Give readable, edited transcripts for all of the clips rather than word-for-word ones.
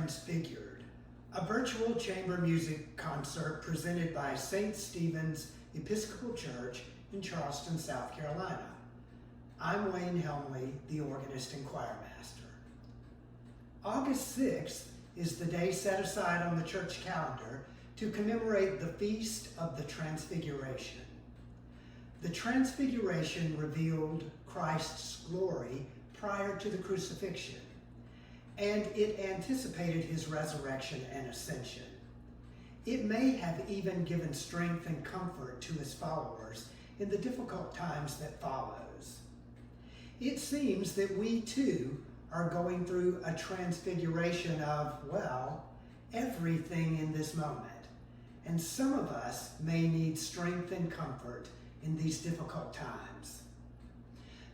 Transfigured, a virtual chamber music concert presented by St. Stephen's Episcopal Church in Charleston, South Carolina. I'm Wayne Helmley, the organist and choirmaster. August 6th is the day set aside on the church calendar to commemorate the Feast of the Transfiguration. The Transfiguration revealed Christ's glory prior to the crucifixion, and it anticipated his resurrection and ascension. It may have even given strength and comfort to his followers in the difficult times that follows. It seems that we too are going through a transfiguration of, well, everything in this moment. And some of us may need strength and comfort in these difficult times.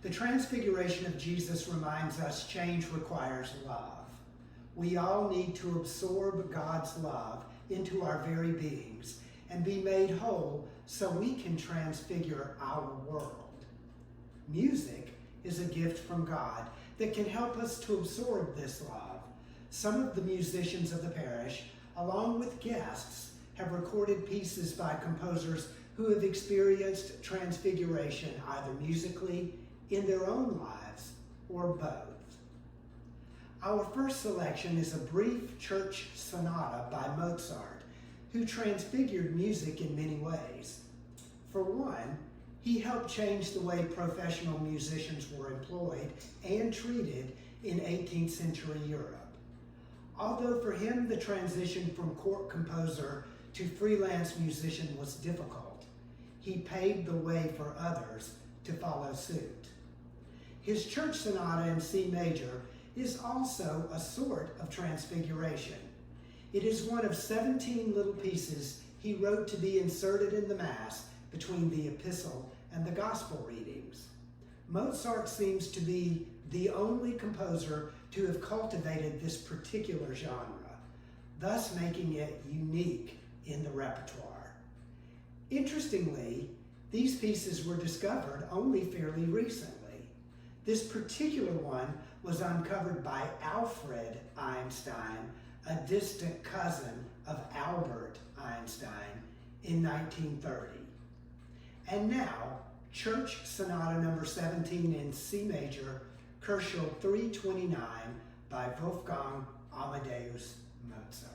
The transfiguration of Jesus reminds us change requires love. We all need to absorb God's love into our very beings and be made whole so we can transfigure our world. Music is a gift from God that can help us to absorb this love. Some of the musicians of the parish, along with guests, have recorded pieces by composers who have experienced transfiguration either musically, in their own lives, or both. Our first selection is a brief church sonata by Mozart, who transfigured music in many ways. For one, he helped change the way professional musicians were employed and treated in 18th century Europe. Although for him the transition from court composer to freelance musician was difficult, he paved the way for others to follow suit. His church sonata in C major is also a sort of transfiguration. It is one of 17 little pieces he wrote to be inserted in the Mass between the Epistle and the Gospel readings. Mozart seems to be the only composer to have cultivated this particular genre, thus making it unique in the repertoire. Interestingly, these pieces were discovered only fairly recently. This particular one was uncovered by Alfred Einstein, a distant cousin of Albert Einstein, in 1930. And now, Church Sonata number 17 in C major, Kochel 329 by Wolfgang Amadeus Mozart.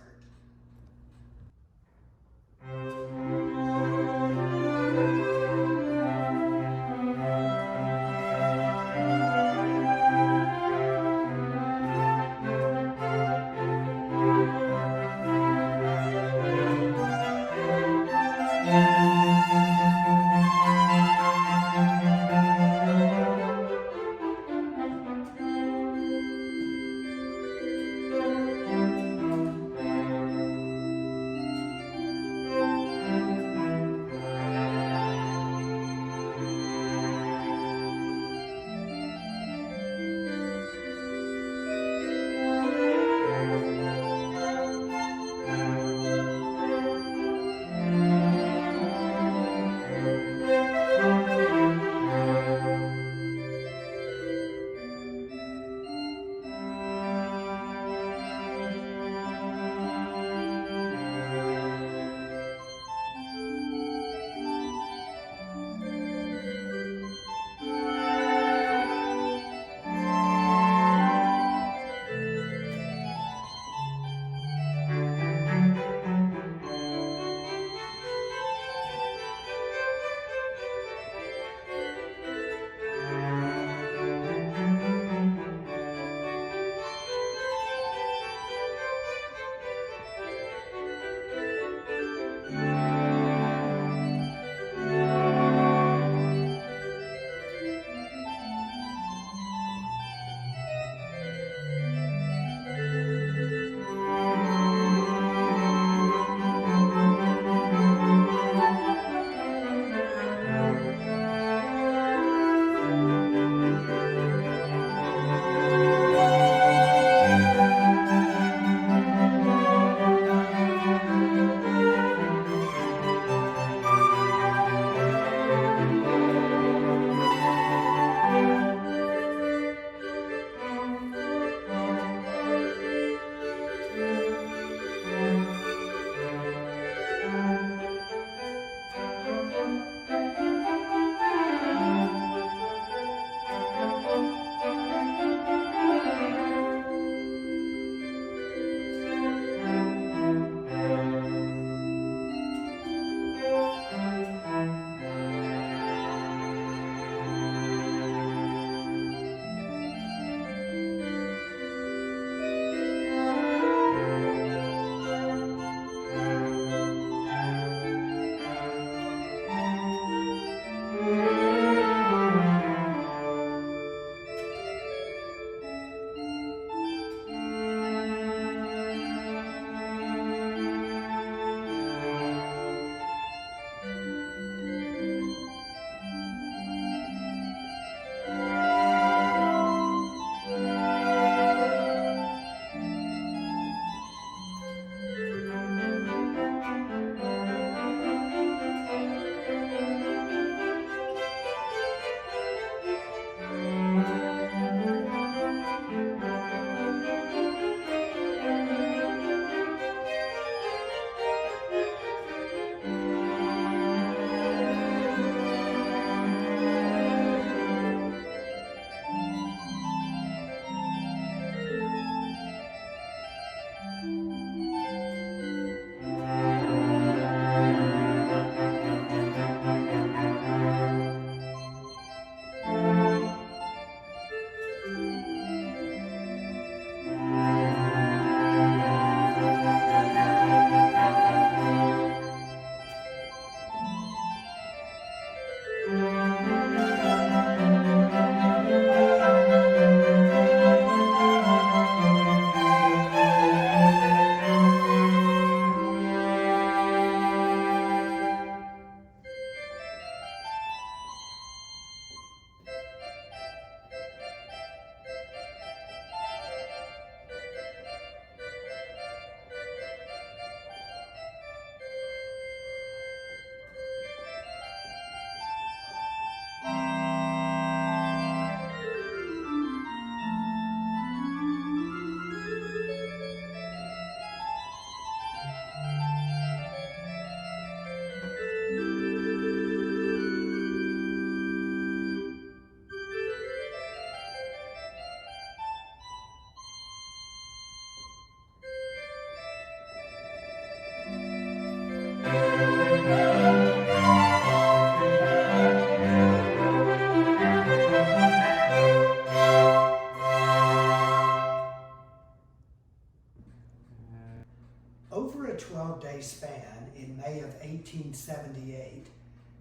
1878,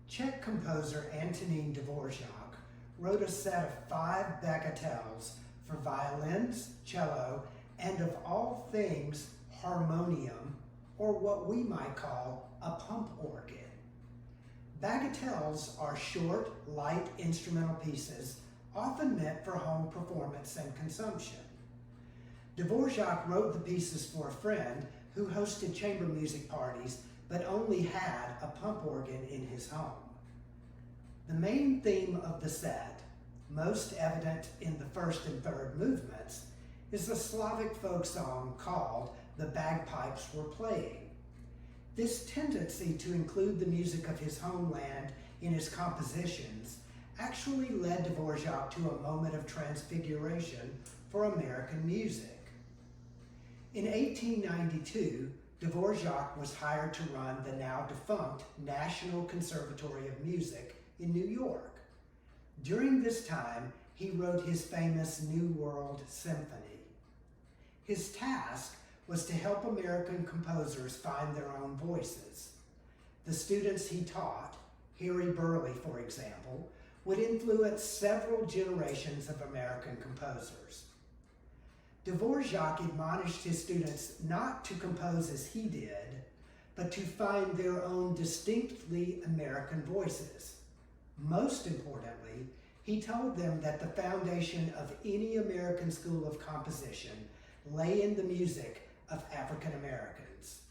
Czech composer Antonin Dvořák wrote a set of 5 bagatelles for violins, cello, and of all things, harmonium, or what we might call a pump organ. Bagatelles are short, light instrumental pieces, often meant for home performance and consumption. Dvořák wrote the pieces for a friend who hosted chamber music parties but only had a pump organ in his home. The main theme of the set, most evident in the first and third movements, is a Slavic folk song called "The Bagpipes Were Playing." This tendency to include the music of his homeland in his compositions actually led Dvořák to a moment of transfiguration for American music. In 1892, Dvořák was hired to run the now defunct National Conservatory of Music in New York. During this time, he wrote his famous New World Symphony. His task was to help American composers find their own voices. The students he taught, Harry Burleigh, for example, would influence several generations of American composers. Dvořák admonished his students not to compose as he did, but to find their own distinctly American voices. Most importantly, he told them that the foundation of any American school of composition lay in the music of African Americans.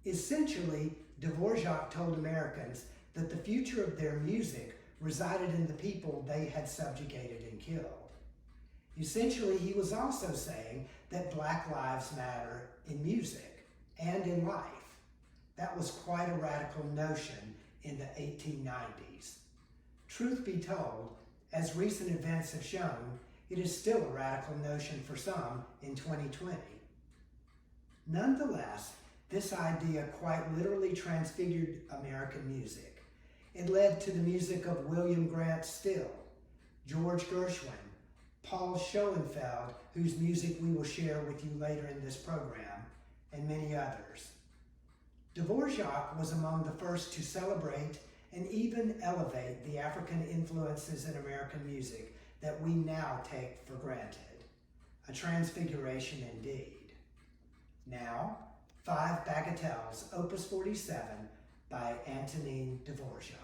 Essentially, Dvořák told Americans that the future of their music resided in the people they had subjugated and killed. Essentially, he was also saying that Black lives matter in music and in life. That was quite a radical notion in the 1890s. Truth be told, as recent events have shown, it is still a radical notion for some in 2020. Nonetheless, this idea quite literally transfigured American music. It led to the music of William Grant Still, George Gershwin, Paul Schoenfeld, whose music we will share with you later in this program, and many others. Dvořák was among the first to celebrate and even elevate the African influences in American music that we now take for granted. A transfiguration indeed. Now, 5 Bagatelles, Opus 47 by Antonin Dvořák.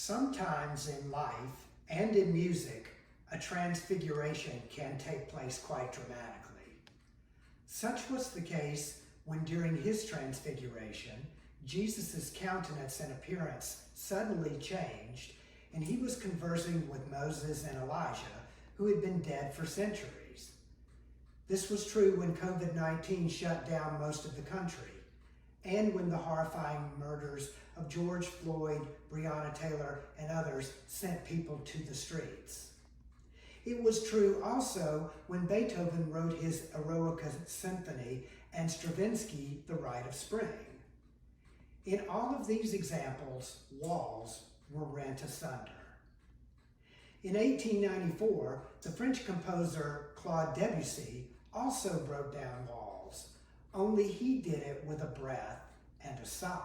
Sometimes in life and in music, a transfiguration can take place quite dramatically. Such was the case when during his transfiguration, Jesus' countenance and appearance suddenly changed, and he was conversing with Moses and Elijah, who had been dead for centuries. This was true when COVID-19 shut down most of the country, and when the horrifying murders of George Floyd, Breonna Taylor, and others sent people to the streets. It was true also when Beethoven wrote his Eroica Symphony and Stravinsky The Rite of Spring. In all of these examples, walls were rent asunder. In 1894, the French composer Claude Debussy also broke down walls, only he did it with a breath and a sigh.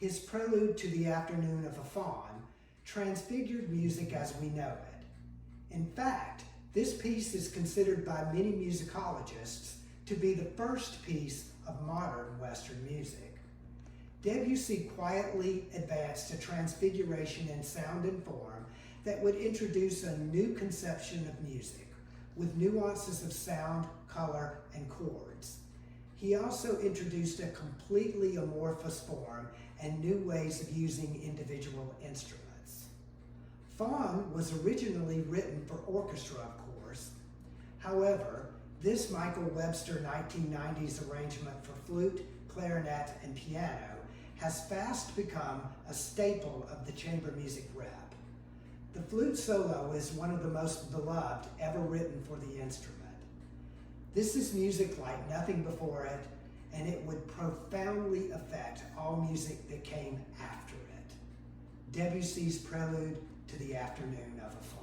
His Prélude to the Afternoon of a Faune transfigured music as we know it. In fact, this piece is considered by many musicologists to be the first piece of modern Western music. Debussy quietly advanced a transfiguration in sound and form that would introduce a new conception of music, with nuances of sound, color, and chords. He also introduced a completely amorphous form and new ways of using individual instruments. Faune was originally written for orchestra, of course. However, this Michael Webster 1990s arrangement for flute, clarinet, and piano has fast become a staple of the chamber music rep. The flute solo is one of the most beloved ever written for the instrument. This is music like nothing before it, and it would profoundly affect all music that came after it. Debussy's Prélude to the Afternoon of a Faune.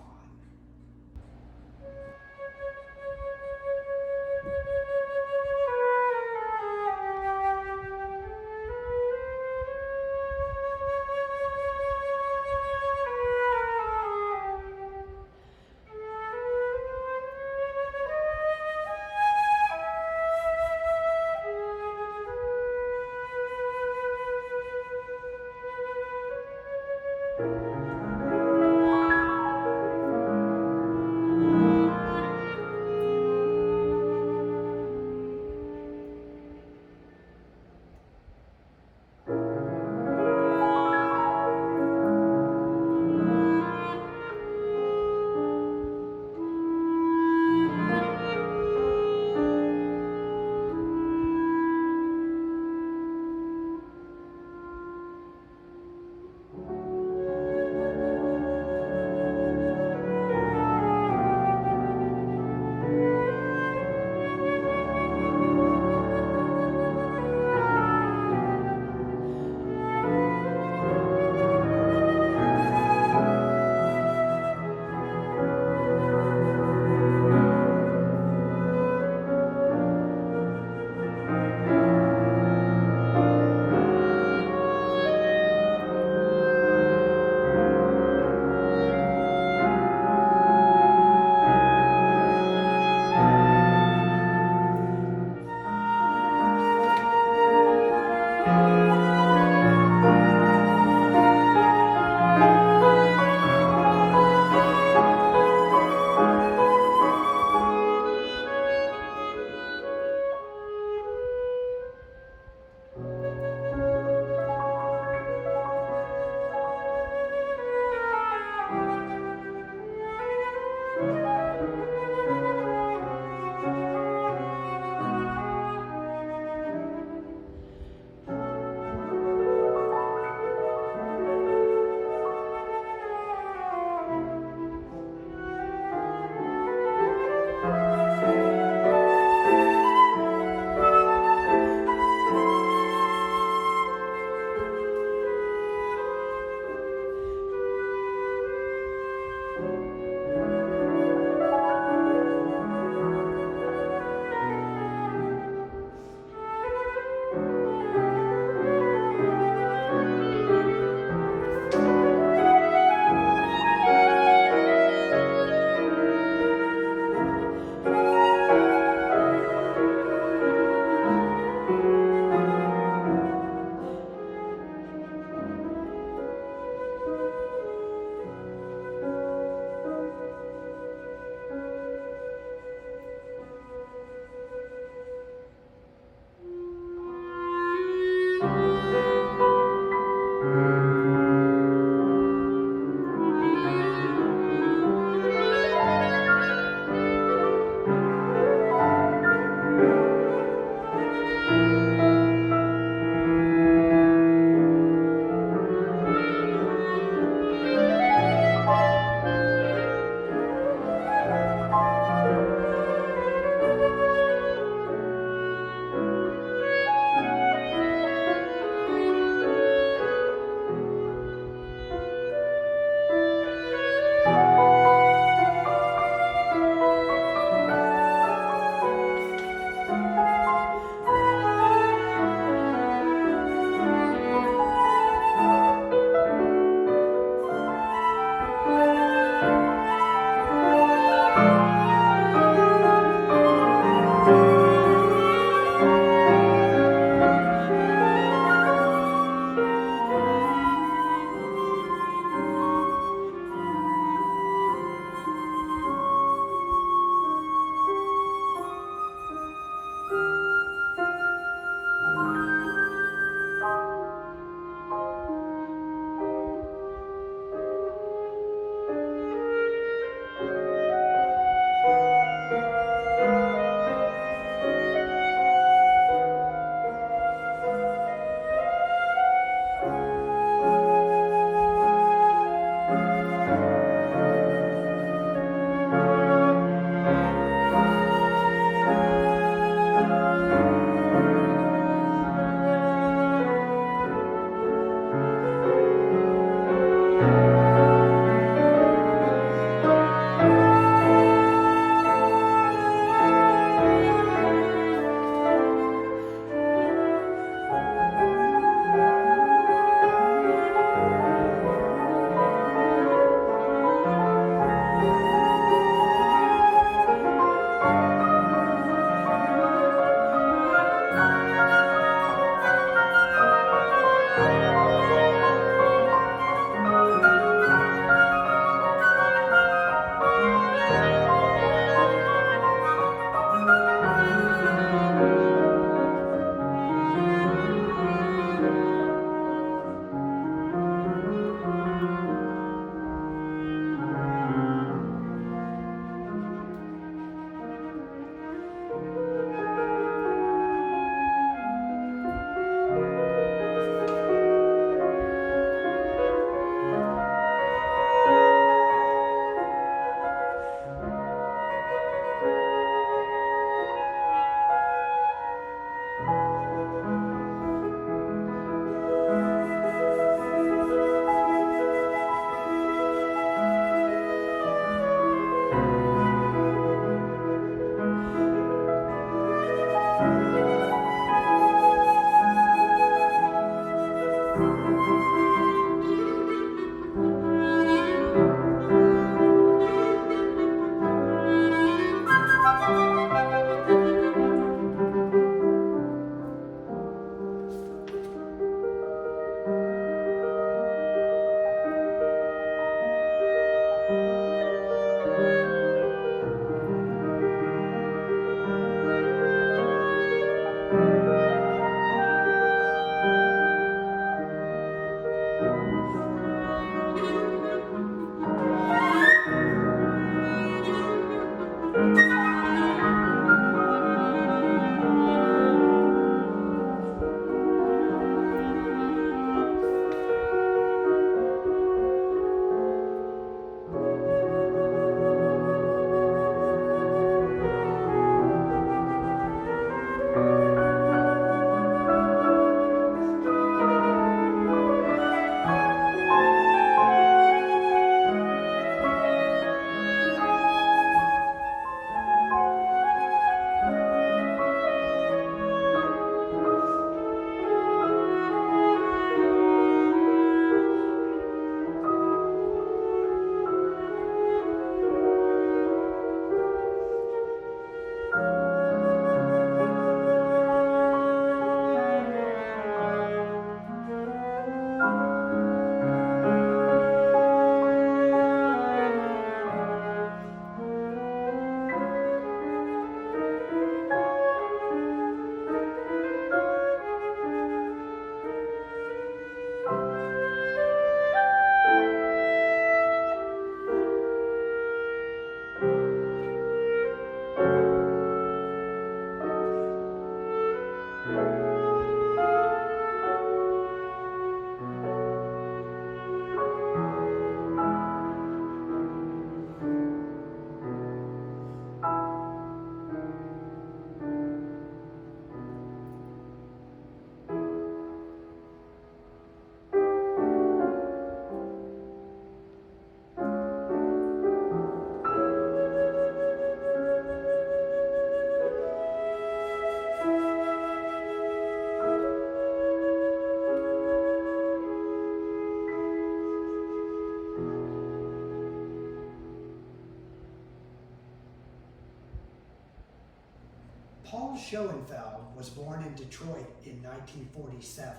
Paul Schoenfeld was born in Detroit in 1947.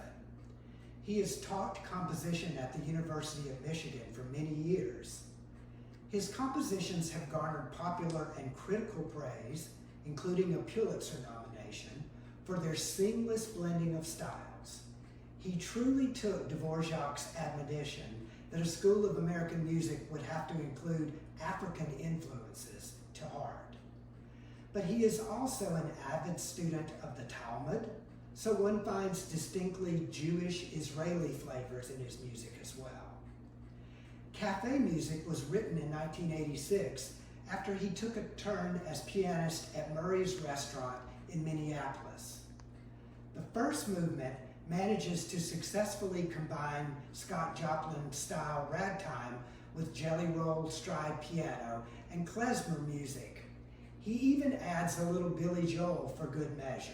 He has taught composition at the University of Michigan for many years. His compositions have garnered popular and critical praise, including a Pulitzer nomination, for their seamless blending of styles. He truly took Dvořák's admonition that a school of American music would have to include African influences to heart. But he is also an avid student of the Talmud, so one finds distinctly Jewish Israeli flavors in his music as well. Cafe music was written in 1986 after he took a turn as pianist at Murray's Restaurant in Minneapolis. The first movement manages to successfully combine Scott Joplin-style ragtime with jelly roll stride piano and klezmer music. He even adds a little Billy Joel for good measure.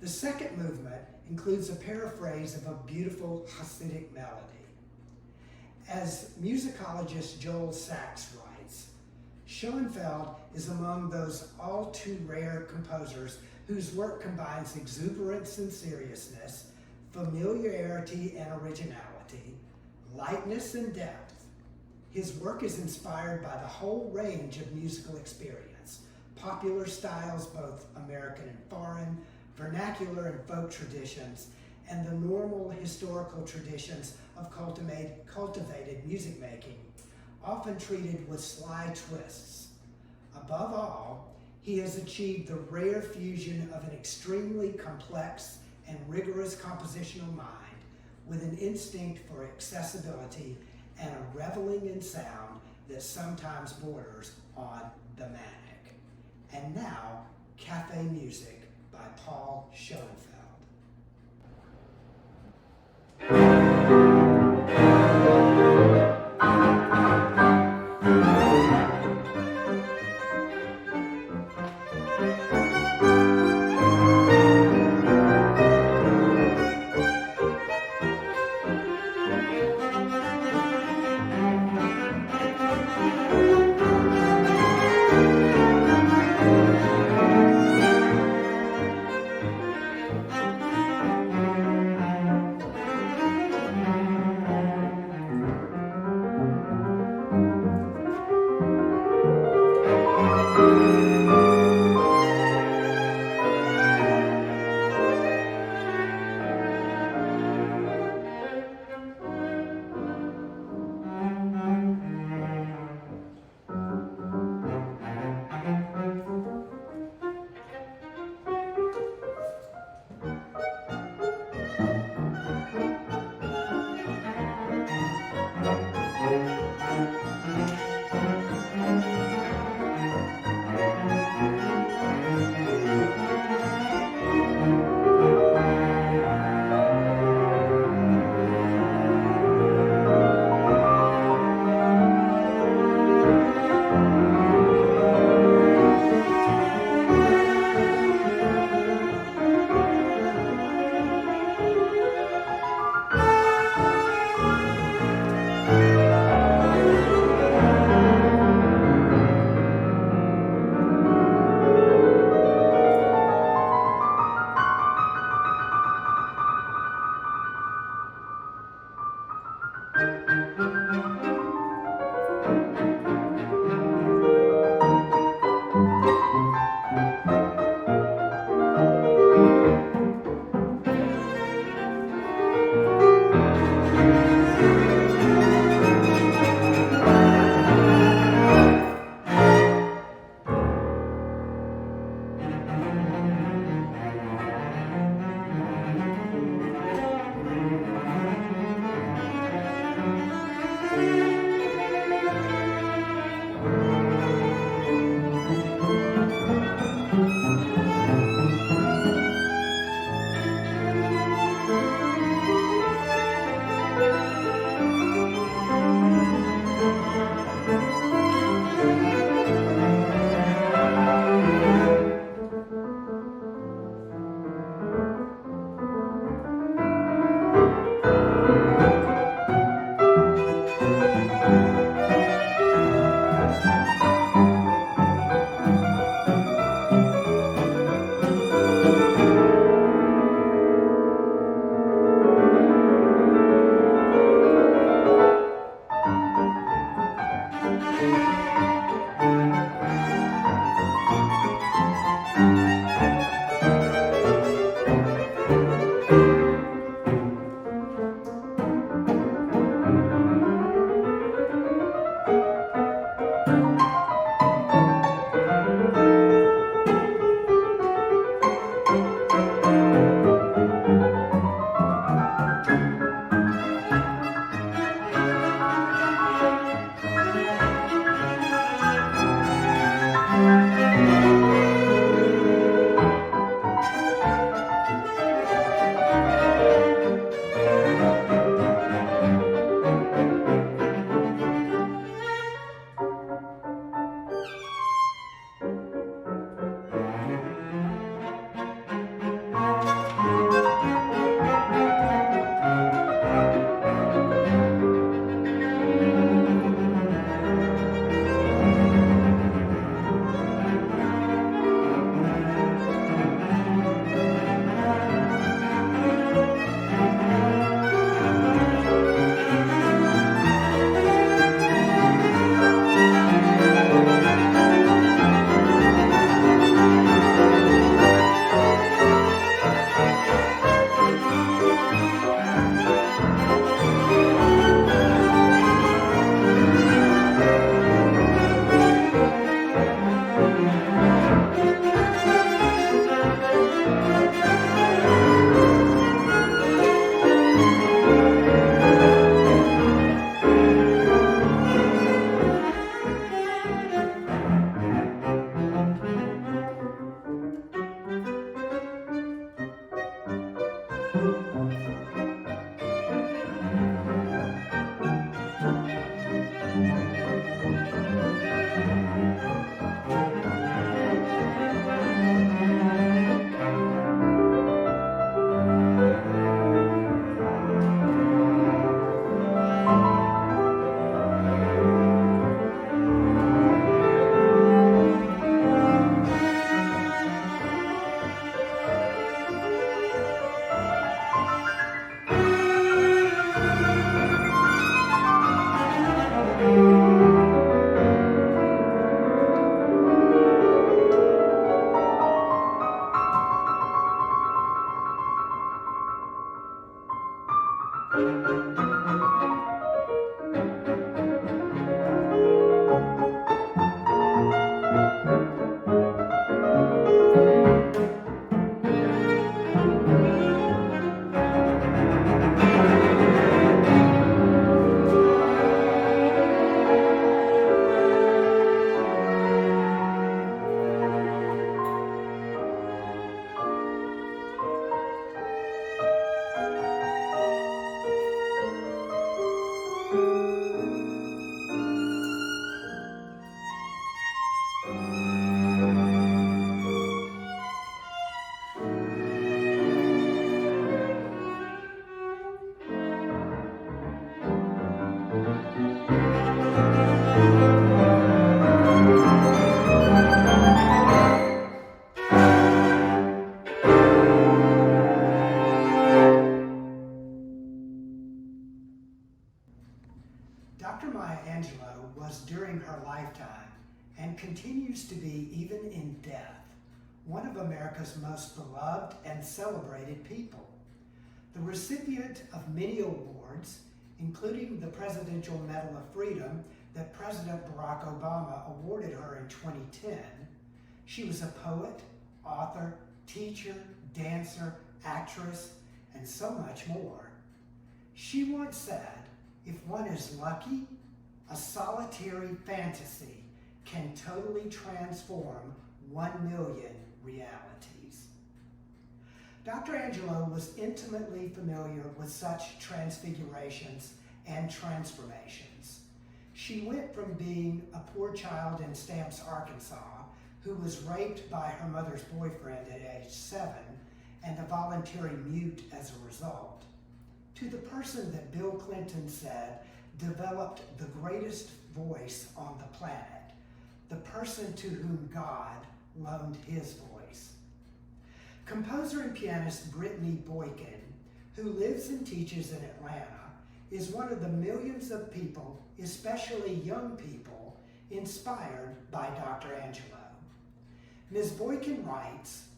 The second movement includes a paraphrase of a beautiful Hasidic melody. As musicologist Joel Sachs writes, Schoenfeld is among those all too rare composers whose work combines exuberance and seriousness, familiarity and originality, lightness and depth. His work is inspired by the whole range of musical experience, popular styles, both American and foreign, vernacular and folk traditions, and the normal historical traditions of cultivated music making, often treated with sly twists. Above all, he has achieved the rare fusion of an extremely complex and rigorous compositional mind with an instinct for accessibility and a reveling in sound that sometimes borders on the manic. And now, Cafe Music by Paul Schoenfeld. continues to be, even in death, one of America's most beloved and celebrated people. The recipient of many awards, including the Presidential Medal of Freedom that President Barack Obama awarded her in 2010, she was a poet, author, teacher, dancer, actress, and so much more. She once said, "If one is lucky, a solitary fantasy can totally transform 1 million realities." Dr. Angelou was intimately familiar with such transfigurations and transformations. She went from being a poor child in Stamps, Arkansas, who was raped by her mother's boyfriend at age 7 and a voluntary mute as a result, to the person that Bill Clinton said developed the greatest voice on the planet, the person to whom God loaned his voice. Composer and pianist Brittney Boykin, who lives and teaches in Atlanta, is one of the millions of people, especially young people, inspired by Dr. Angelou. Ms. Boykin writes,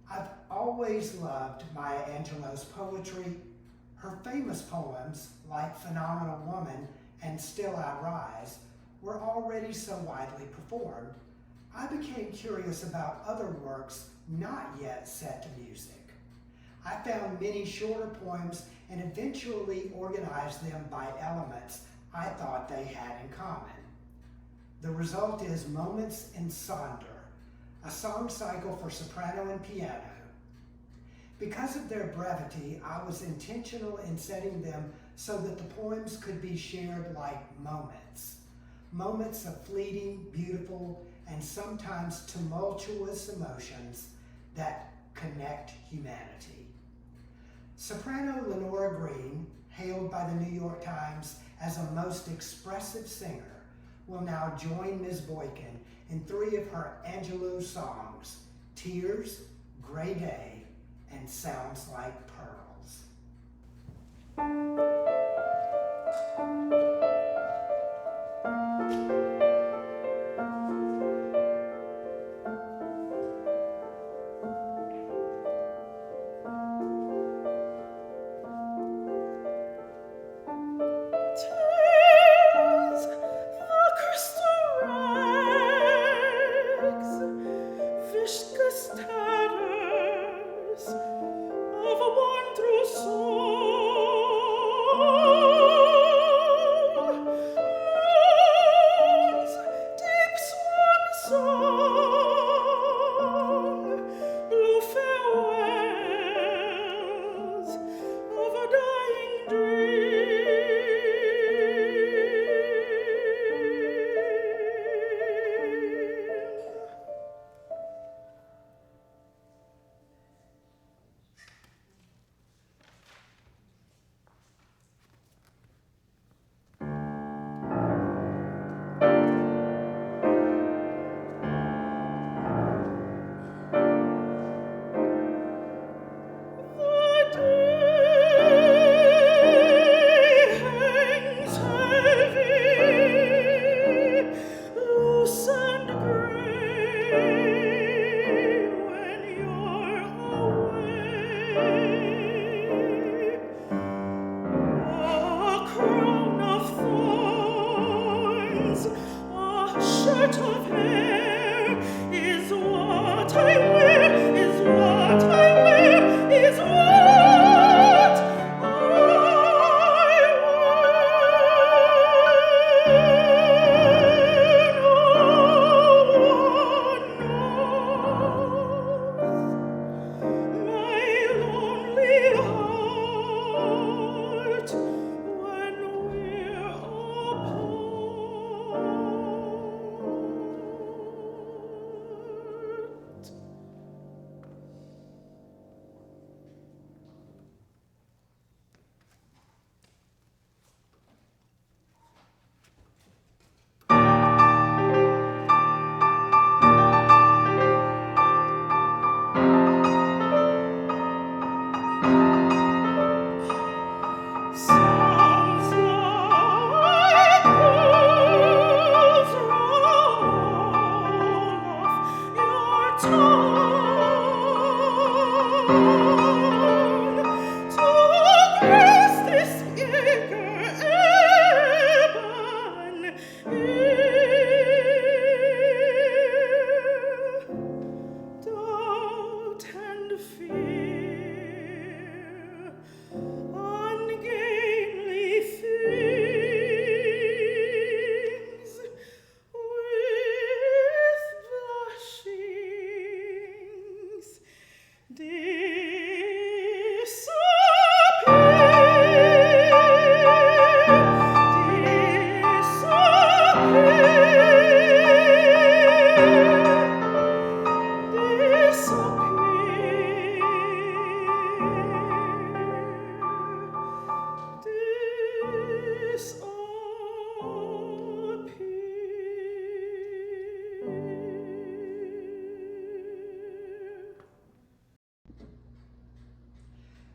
"I've always loved Maya Angelou's poetry. Her famous poems, like Phenomenal Woman and Still I Rise, were already so widely performed. I became curious about other works not yet set to music. I found many shorter poems and eventually organized them by elements I thought they had in common. The result is Moments in Sonder, a song cycle for soprano and piano. Because of their brevity, I was intentional in setting them so that the poems could be shared like moments. Moments of fleeting, beautiful, and sometimes tumultuous emotions that connect humanity." Soprano Lenora Green, hailed by the New York Times as a most expressive singer, will now join Ms. Boykin in 3 of her Angelou songs, Tears, Greyday, and Sounds Like Pearls. Of a wondrous soul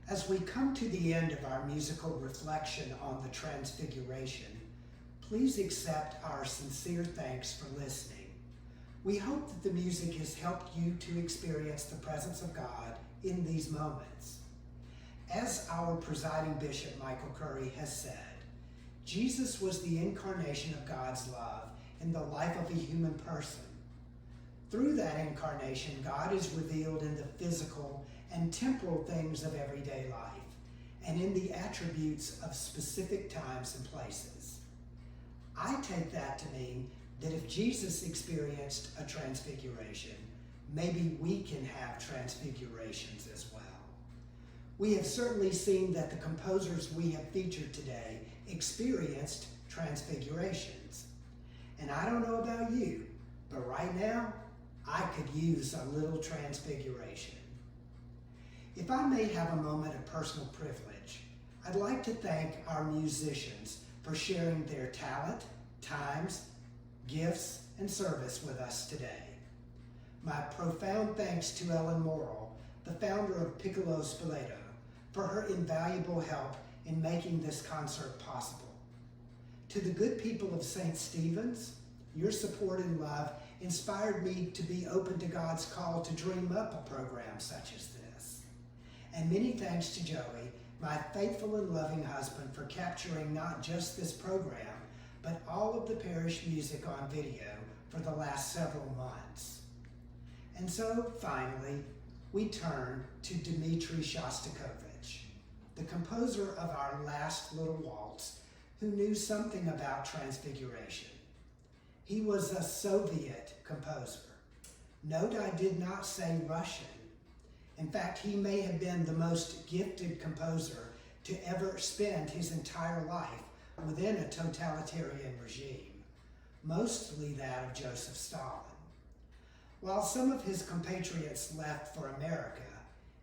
As we come to the end of our musical reflection on the Transfiguration, please accept our sincere thanks for listening. We hope that the music has helped you to experience the presence of God in these moments. As our presiding bishop, Michael Curry, has said, Jesus was the incarnation of God's love in the life of a human person. Through that incarnation, God is revealed in the physical and temporal things of everyday life, and in the attributes of specific times and places. I take that to mean that if Jesus experienced a transfiguration, maybe we can have transfigurations as well. We have certainly seen that the composers we have featured today experienced transfigurations. And I don't know about you, but right now, I could use a little transfiguration. If I may have a moment of personal privilege, I'd like to thank our musicians for sharing their talent, times, gifts, and service with us today. My profound thanks to Ellen Morrill, the founder of Piccolo Spoleto, for her invaluable help in making this concert possible. To the good people of St. Stephen's, your support and love inspired me to be open to God's call to dream up a program such as this. And many thanks to Joey, my faithful and loving husband, for capturing not just this program, but all of the parish music on video for the last several months. And so, finally, we turn to Dimitri Shostakovich, the composer of our last little waltz, who knew something about Transfiguration. He was a Soviet composer. Note I did not say Russian. In fact, he may have been the most gifted composer to ever spend his entire life within a totalitarian regime, mostly that of Joseph Stalin. While some of his compatriots left for America,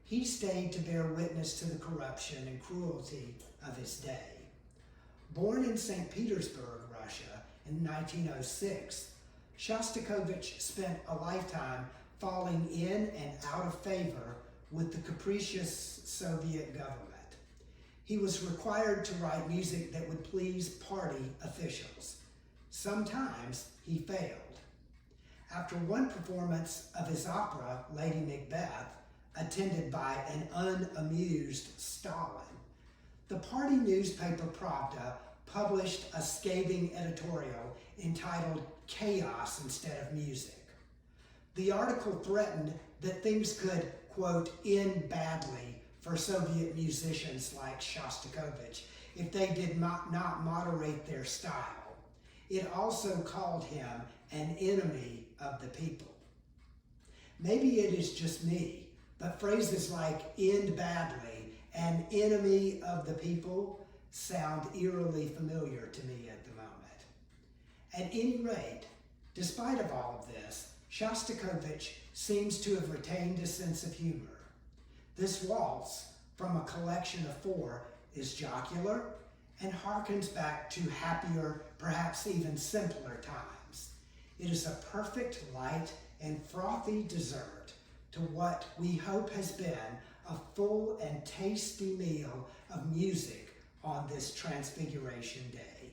he stayed to bear witness to the corruption and cruelty of his day. Born in St. Petersburg, Russia, in 1906, Shostakovich spent a lifetime falling in and out of favor with the capricious Soviet government. He was required to write music that would please party officials. Sometimes he failed. After one performance of his opera, Lady Macbeth, attended by an unamused Stalin, the party newspaper Pravda published a scathing editorial entitled Chaos Instead of Music. The article threatened that things could, quote, end badly for Soviet musicians like Shostakovich if they did not moderate their style. It also called him an enemy of the people. Maybe it is just me, but phrases like end badly and enemy of the people sound eerily familiar to me at the moment. At any rate, despite of all of this, Shostakovich seems to have retained a sense of humor. This waltz, from a collection of four, is jocular and harkens back to happier, perhaps even simpler times. It is a perfect, light, and frothy dessert to what we hope has been a full and tasty meal of music on this Transfiguration Day.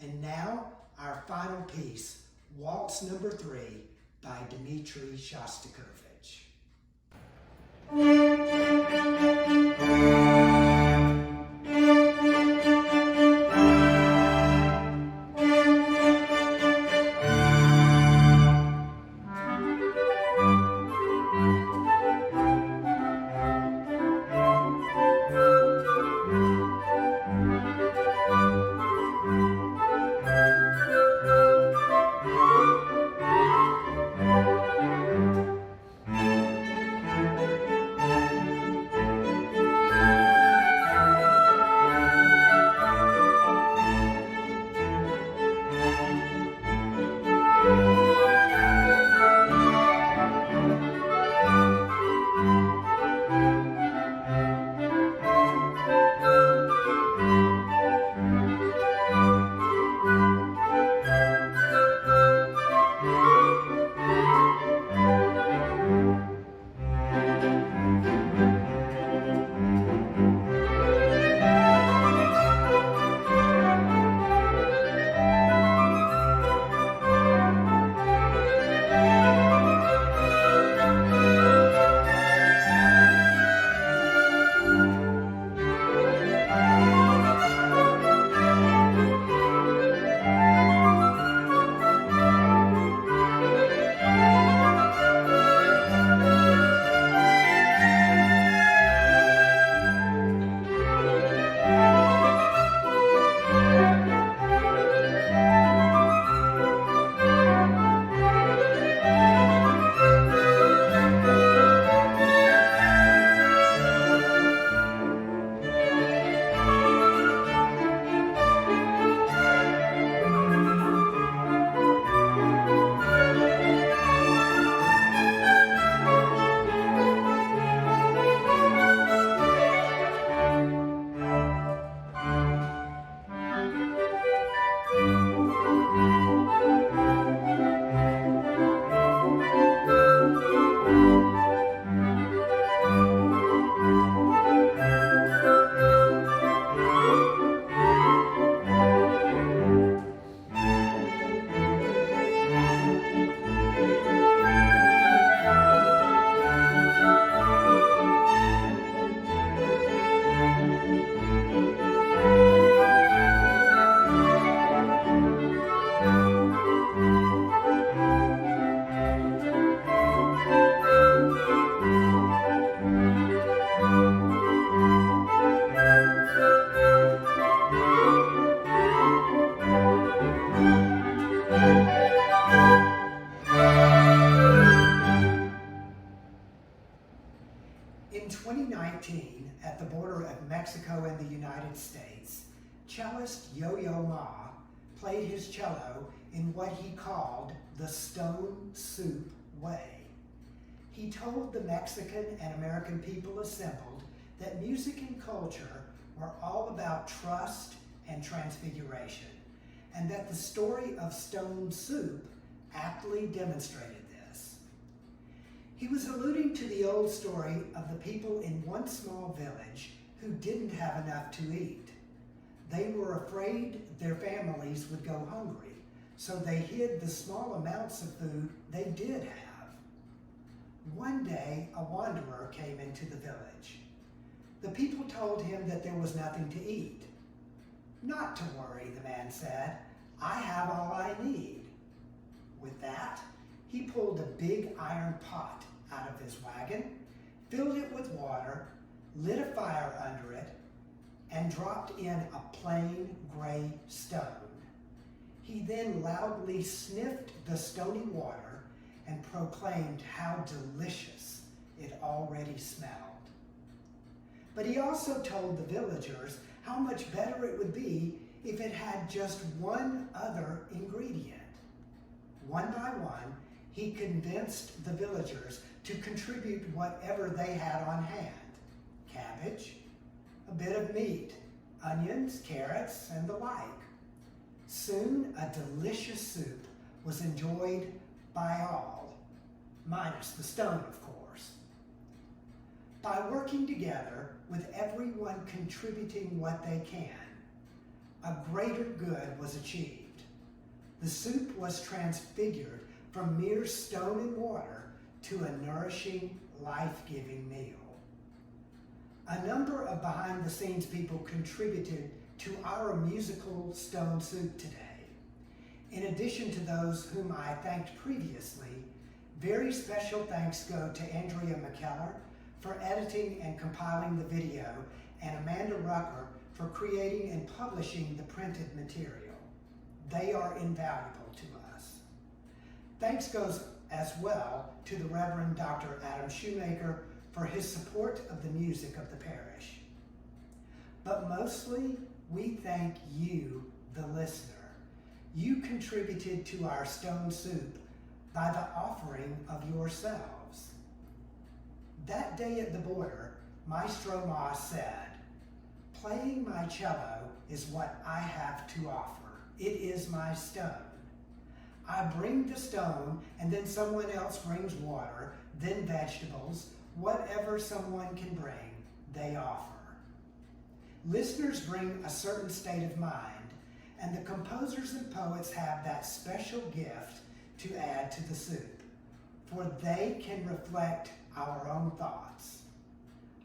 And now, our final piece, Waltz number 3 by Dimitri Shostakovich. In 2019, at the border of Mexico and the United States, cellist Yo-Yo Ma played his cello in what he called the stone soup way. He told the Mexican and American people assembled that music and culture were all about trust and transfiguration, and that the story of stone soup aptly demonstrated this. He was alluding to the old story of the people in one small village who didn't have enough to eat. They were afraid their families would go hungry, so they hid the small amounts of food they did have. One day, a wanderer came into the village. The people told him that there was nothing to eat. "Not to worry," the man said. "I have all I need." With that, he pulled a big iron pot out of his wagon, filled it with water, lit a fire under it, and dropped in a plain gray stone. He then loudly sniffed the stony water and proclaimed how delicious it already smelled. But he also told the villagers how much better it would be if it had just one other ingredient. One by one, he convinced the villagers to contribute whatever they had on hand: cabbage, a bit of meat, onions, carrots, and the like. Soon, a delicious soup was enjoyed by all, minus the stone, of course. By working together, with everyone contributing what they can, a greater good was achieved. The soup was transfigured from mere stone and water to a nourishing, life-giving meal. A number of behind-the-scenes people contributed to our musical stone soup today. In addition to those whom I thanked previously, very special thanks go to Andrea McKellar for editing and compiling the video, and Amanda Rucker for creating and publishing the printed material. They are invaluable to us. Thanks goes as well to the Reverend Dr. Adam Shoemaker for his support of the music of the parish. But mostly, we thank you, the listener. You contributed to our stone soup by the offering of yourselves. That day at the border, Maestro Ma said, "Playing my cello is what I have to offer. It is my stone. I bring the stone, and then someone else brings water, then vegetables, whatever someone can bring, they offer. Listeners bring a certain state of mind, and the composers and poets have that special gift to add to the soup, for they can reflect our own thoughts.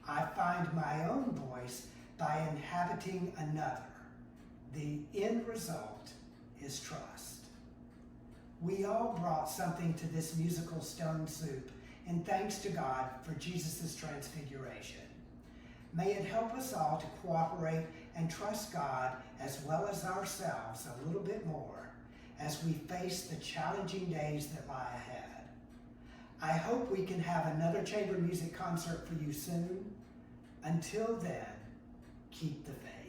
I find my own voice by inhabiting another. The end result is trust. We all brought something to this musical stone soup, and thanks to God for Jesus' transfiguration. May it help us all to cooperate and trust God as well as ourselves a little bit more as we face the challenging days that lie ahead. I hope we can have another chamber music concert for you soon. Until then, keep the faith.